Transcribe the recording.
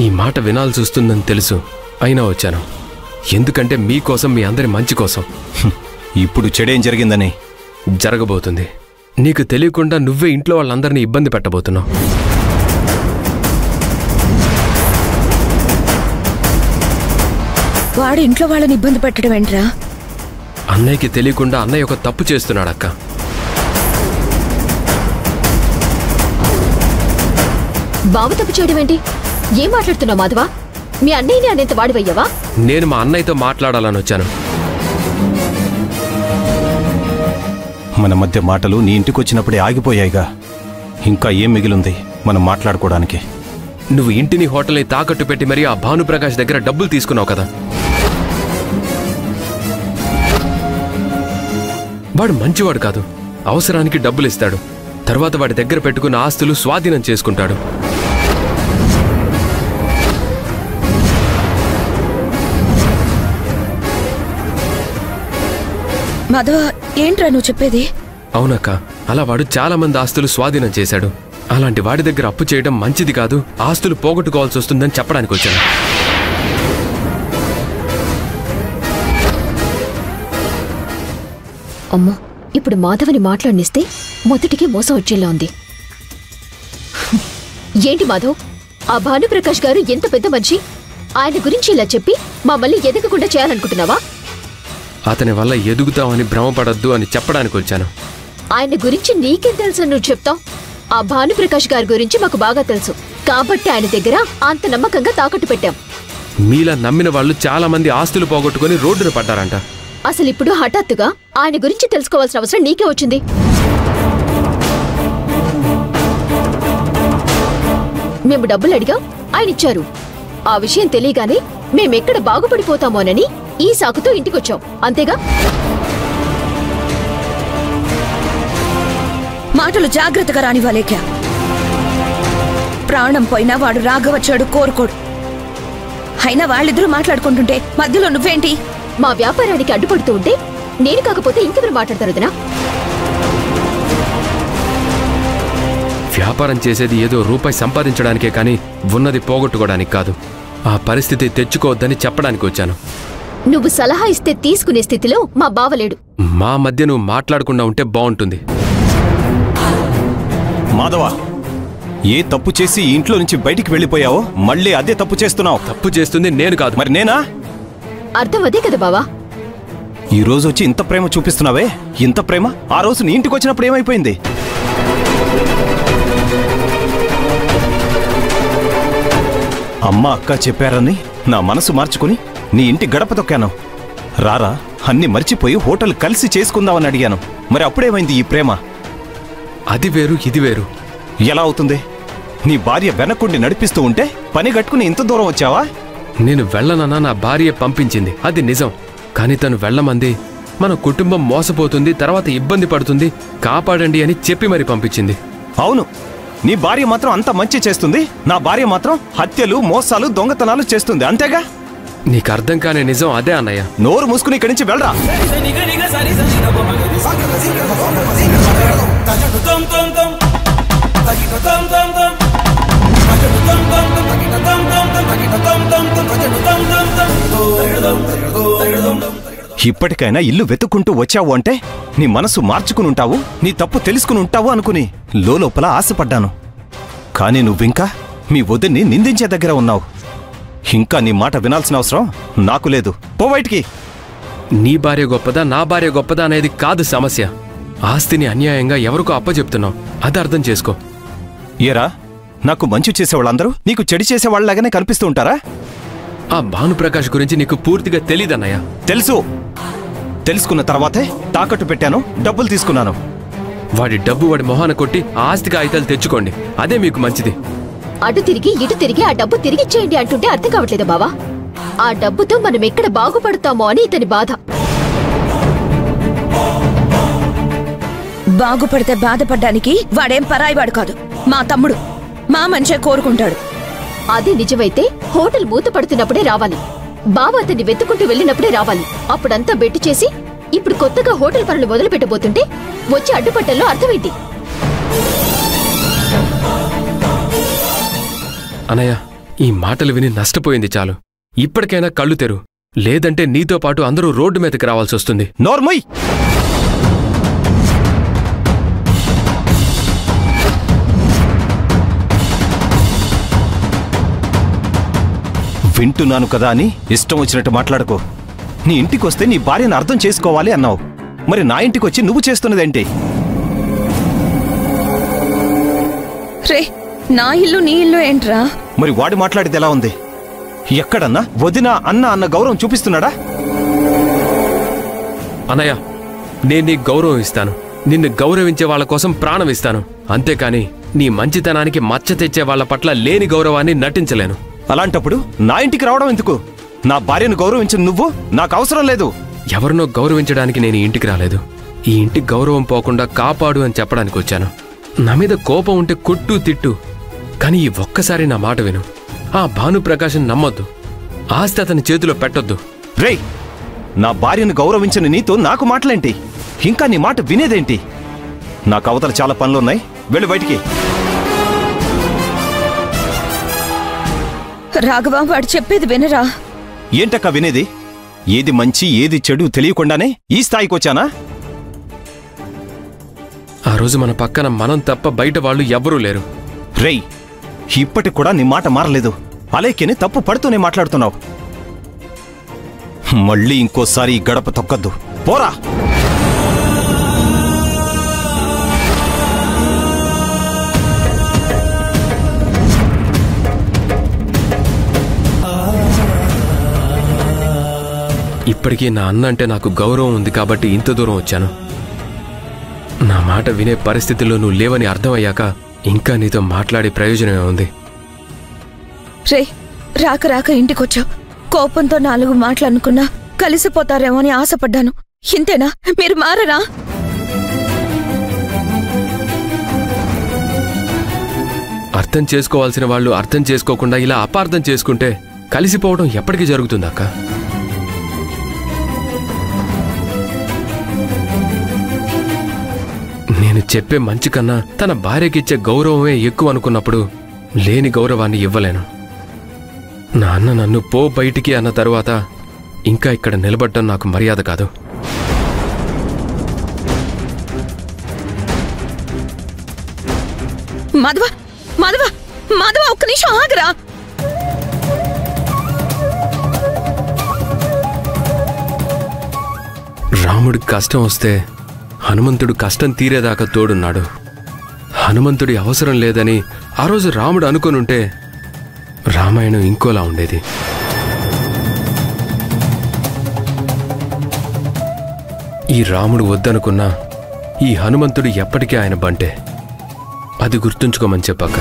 ఈ మాట వినాల్సి వస్తుందని తెలుసు, అయినా వచ్చాను. ఎందుకంటే మీకోసం, మీ అందరి మంచి కోసం. ఇప్పుడు చెడేం జరిగిందని? జరగబోతుంది. నీకు తెలియకుండా నువ్వే ఇంట్లో వాళ్ళందరినీ ఇబ్బంది పెట్టబోతున్నావు. వాడు ఇంట్లో వాళ్ళని ఇబ్బంది పెట్టడం ఏంట్రా? అన్నయ్యకి తెలియకుండా అన్నయ్య ఒక తప్పు చేస్తున్నాడక్క. బావ తప్పు చేయడం ఏంటి? ఏం మాట్లాడుతున్నావు మాధవ? మీ అన్నయ్యని అనేంత వాడివయ్యావా? నేను మా అన్నయ్యతో మాట్లాడాలని వచ్చాను. మన మధ్య మాటలు నీ ఇంటికి వచ్చినప్పుడే ఆగిపోయాయిగా. ఇంకా ఏం మిగిలింది మనం మాట్లాడుకోవడానికి? నువ్వు ఇంటిని, హోటల్ని తాకట్టు పెట్టి మరీ ఆ భానుప్రకాష్ దగ్గర డబ్బులు తీసుకున్నావు కదా. వాడు మంచివాడు కాదు. అవసరానికి డబ్బులు ఇస్తాడు, తర్వాత వాడి దగ్గర పెట్టుకున్న ఆస్తులు స్వాధీనం చేసుకుంటాడు. మాధవ, ఏంట్రా నువ్వు చెప్పేది? అవునక్క, అలా వాడు చాలా మంది ఆస్తులు స్వాధీనం చేశాడు. అలాంటి వాడి దగ్గర అప్పు చేయడం మంచిది కాదు, ఆస్తులు పోగొట్టుకోవాల్సి వస్తుందని చెప్పడానికి వచ్చాను. అమ్మో, ఇప్పుడు మాధవని మాట్లాడినిస్తే మొదటికి మోసం వచ్చేలా ఉంది. ఏంటి మాధవ్, ఆ భానుప్రకాష్ గారు ఎంత పెద్ద మనిషి, ఆయన గురించి ఇలా చెప్పి మమ్మల్ని ఎదగకుండా చేయాలనుకుంటున్నావా? అతని వల్ల ఎదుగుతామని భ్రమపడద్దు అని చెప్పడానికి వచ్చాను. ఆయన గురించి నీకేం తెలుసు నువ్వు చెప్తావు? ఆ భానుప్రకాష్ గారి గురించి మాకు బాగా తెలుసు కాబట్టి ఆయన దగ్గర అంత నమ్మకంగా తాకట్టు పెట్టాం. మీలా నమ్మిన వాళ్ళు చాలా మంది ఆస్తులు పోగొట్టుకుని రోడ్డున పడ్డారంట. అసలు ఇప్పుడు హఠాత్తుగా ఆయన గురించి తెలుసుకోవాల్సిన అవసరం నీకే వచ్చింది. మేము డబ్బులు అడిగా, ఆయన ఇచ్చారు. ఆ విషయం తెలియగానే మేమెక్కడ బాగుపడిపోతామోనని ఈ సాకుతో ఇంటికొచ్చాం, అంతేగా? మాటలు జాగ్రత్తగా రానివ్వలేక. ప్రాణం పోయినా వాడు రాఘవచ్చాడు కోరుకోడు. అయినా వాళ్ళిద్దరూ మాట్లాడుకుంటుంటే మధ్యలో నువ్వేంటి? మా వ్యాపారానికి అడ్డుపడుతూ ఉంటే నేను కాకపోతే ఇంకెవరు మాట్లాడతారు వదినా? వ్యాపారం చేసేది ఏదో రూపాయి సంపాదించడానికే కానీ ఉన్నది పోగొట్టుకోవడానికి కాదు. ఆ పరిస్థితి తెచ్చుకోవద్దని చెప్పడానికి వచ్చాను. నువ్వు సలహా ఇస్తే తీసుకునే స్థితిలో మా బావలేడు. మా మధ్య నువ్వు మాట్లాడకుండా ఉంటే బాగుంటుంది. మాధవ, ఏ తప్పు చేసి ఇంట్లో నుంచి బయటికి వెళ్ళిపోయావో మళ్ళీ అదే తప్పు చేస్తున్నావు. తప్పు చేస్తుంది నేను కాదు. మరి నేనా? అర్థం అదే కదా బావా. ఈ రోజు వచ్చి ఇంత ప్రేమ చూపిస్తున్నావే, ఇంత ప్రేమ ఆ రోజు నీ ఇంటికి వచ్చినప్పుడు ఏమైపోయింది? అమ్మ అక్క చెప్పారని నా మనసు మార్చుకుని నీ ఇంటి గడప తొక్కాను. రారా అన్ని మర్చిపోయి హోటల్ కలిసి చేసుకుందామని అడిగాను. మరి అప్పుడేమైంది ఈ ప్రేమ? అది వేరు, ఇది వేరు. ఎలా అవుతుంది? నీ భార్య వెనక్కుండి నడిపిస్తూ ఉంటే పని కట్టుకుని ఇంత దూరం వచ్చావా? నేను వెళ్ళనన్నా నా భార్య పంపించింది, అది నిజం. కానీ తను వెళ్ళమంది. మన కుటుంబం మోసపోతుంది, తర్వాత ఇబ్బంది పడుతుంది, కాపాడండి అని చెప్పి మరి పంపించింది. అవును, నీ భార్య మాత్రం అంత మంచి చేస్తుంది, నా భార్య మాత్రం హత్యలు, మోసాలు, దొంగతనాలు చేస్తుంది, అంతేగా? నీకు అర్థం కాని నిజం అదే అన్నయ్య. నోరు మూసుకుని ఇక్కడి నుంచి వెళ్ళరా. ఇప్పటికైనా ఇల్లు వెతుక్కుంటూ వచ్చావు అంటే నీ మనసు మార్చుకుని ఉంటావు, నీ తప్పు తెలుసుకుని ఉంటావు అనుకుని లోపల ఆశపడ్డాను. కానీ నువ్వింకా మీ వదిన్ని నిందించే దగ్గర ఉన్నావు. ఇంకా నీ మాట వినాల్సిన అవసరం నాకు లేదు. పో బయటికి. నీ భార్య గొప్పదా, నా భార్య గొప్పదా అనేది కాదు సమస్య. ఆస్తిని అన్యాయంగా ఎవరికో అప్పచెప్తున్నావు, అది అర్థం చేసుకో. ఏరా, నాకు మంచి చేసేవాళ్ళందరూ నీకు చెడు చేసేవాళ్ళలాగానే కనిపిస్తూ ఉంటారా? ఆ భానుప్రకాష్ గురించి నీకు పూర్తిగా తెలీదన్నయ్య. తెలుసు. తెలుసుకున్న తర్వాతే తాకట్టు పెట్టాను, డబ్బులు తీసుకున్నాను. వాడి డబ్బు వాడి మొహాన కొట్టి ఆస్తి కాగితాలు తెచ్చుకోండి, అదే మీకు మంచిది. అటు తిరిగి ఇటు తిరిగి ఆ డబ్బు తిరిగిచ్చేయండి అంటుంటే అర్థం కావట్లేదు బావా. ఆ డబ్బుతో మనం ఎక్కడ బాగుపడతామో అని ఇతని బాధ. బాగుపడితే బాధపడ్డానికి వాడేం పరాయివాడు కాదు, మా తమ్ముడు. మా మంచే కోరుకుంటాడు. అదే నిజమైతే హోటల్ మూత పడుతున్నప్పుడే రావాలి, బావ అతన్ని వెతుకుంటూ వెళ్ళినప్పుడే రావాలి. అప్పుడంతా బెట్టు చేసి ఇప్పుడు కొత్తగా హోటల్ పనులు మొదలు పెట్టబోతుంటే వచ్చి అడ్డుపట్టల్లో అర్థమేంటి? అన్నయ్య, ఈ మాటలు విని నష్టపోయింది చాలు. ఇప్పటికైనా కళ్ళు తెరు, లేదంటే నీతో పాటు అందరూ రోడ్డు మీదకి రావాల్సొస్తుంది. నోర్మోయ్! వింటున్నాను కదా అని ఇష్టం వచ్చినట్టు మాట్లాడుకో. నీ ఇంటికొస్తే నీ భార్యను అర్థం చేసుకోవాలి అన్నావు. మరి నా ఇంటికొచ్చి నువ్వు చేస్తున్నదేంటి? రే, నా ఇల్లు నీ ఇల్లు ఏంట్రా? మరి వాడి మాట్లాడితే ఎలా ఉంది? ఎక్కడన్నా వదిన అన్న అన్న గౌరవం చూపిస్తున్నాడా? అన్నయ్య, నేను నీకు గౌరవం ఇస్తాను. నిన్ను గౌరవించే వాళ్ళ కోసం ప్రాణం ఇస్తాను. అంతేకాని నీ మంచితనానికి మచ్చ తెచ్చే వాళ్ల పట్ల లేని గౌరవాన్ని నటించలేను. అలాంటప్పుడు నా ఇంటికి రావడం ఎందుకు? నా భార్యను గౌరవించిన నువ్వు నాకు అవసరం లేదు. ఎవరినో గౌరవించడానికి నేను ఇంటికి రాలేదు. ఈ ఇంటి గౌరవం పోకుండా కాపాడు అని చెప్పడానికి వచ్చాను. నా మీద కోపం ఉంటే కొట్టు తిట్టు, కానీ ఈ ఒక్కసారి నా మాట విను. ఆ భానుప్రకాశం నమ్మొద్దు. ఆస్తి అతని చేతిలో పెట్టొద్దు. రేయ్, నా భార్యను గౌరవించిన నీతో నాకు మాటలేంటి? ఇంకా నీ మాట వినేదేంటి? నాకు అవతల చాలా పనులున్నాయి, వెళ్ళి బయటికి. రాఘవ, వాడు చెప్పేది వినరా? ఏంటక్క వినేది? ఏది మంచి ఏది చెడు తెలియకుండానే ఈ స్థాయికొచ్చానా? ఆ రోజు మన పక్కన మనం తప్ప బయట వాళ్ళు ఎవ్వరూ లేరు. రేయ్, ఇప్పటికి కూడా నీ మాట మారలేదు. అలేకేని తప్పు పడుతూనే మాట్లాడుతున్నావు. మళ్ళీ ఇంకోసారి ఈ గడప తొక్కద్దు, పోరా. ఇప్పటికీ నా అన్న అంటే నాకు గౌరవం ఉంది కాబట్టి ఇంత దూరం వచ్చాను. నా మాట వినే పరిస్థితుల్లో నువ్వు లేవని అర్థమయ్యాక ఇంకా నీతో మాట్లాడే ప్రయోజనమే ఉంది. రే, రాక రాక ఇంటికొచ్చావు. కోపంతో 4 మాటలు అనుకున్నా కలిసిపోతారేమో అని ఆశపడ్డాను. ఇంతేనా? మీరు మారరా? అర్థం చేసుకోవాల్సిన వాళ్ళు అర్థం చేసుకోకుండా ఇలా అపార్థం చేసుకుంటే కలిసిపోవడం ఎప్పటికీ జరుగుతుందక్క? నేను చెప్పే మంచి కన్నా తన భార్యకిచ్చే గౌరవమే ఎక్కువ అనుకున్నప్పుడు లేని గౌరవాన్ని ఇవ్వలేను. నా అన్న నన్ను పో బయటికి అన్న తరువాత ఇంకా ఇక్కడ నిలబడ్డం నాకు మర్యాద కాదు. మాధవ, మాధవ, మాధవ, ఒక్క నిమిషం ఆగరా. రాముడికి కష్టం వస్తే హనుమంతుడు కష్టం తీరేదాకా తోడున్నాడు. హనుమంతుడి అవసరం లేదని ఆ రోజు రాముడు అనుకొనుంటే రామాయణం ఇంకోలా ఉండేది. ఈ రాముడు వద్దనుకున్నా ఈ హనుమంతుడు ఎప్పటికీ ఆయన బంటే. అది గుర్తుంచుకోమని చెప్పాక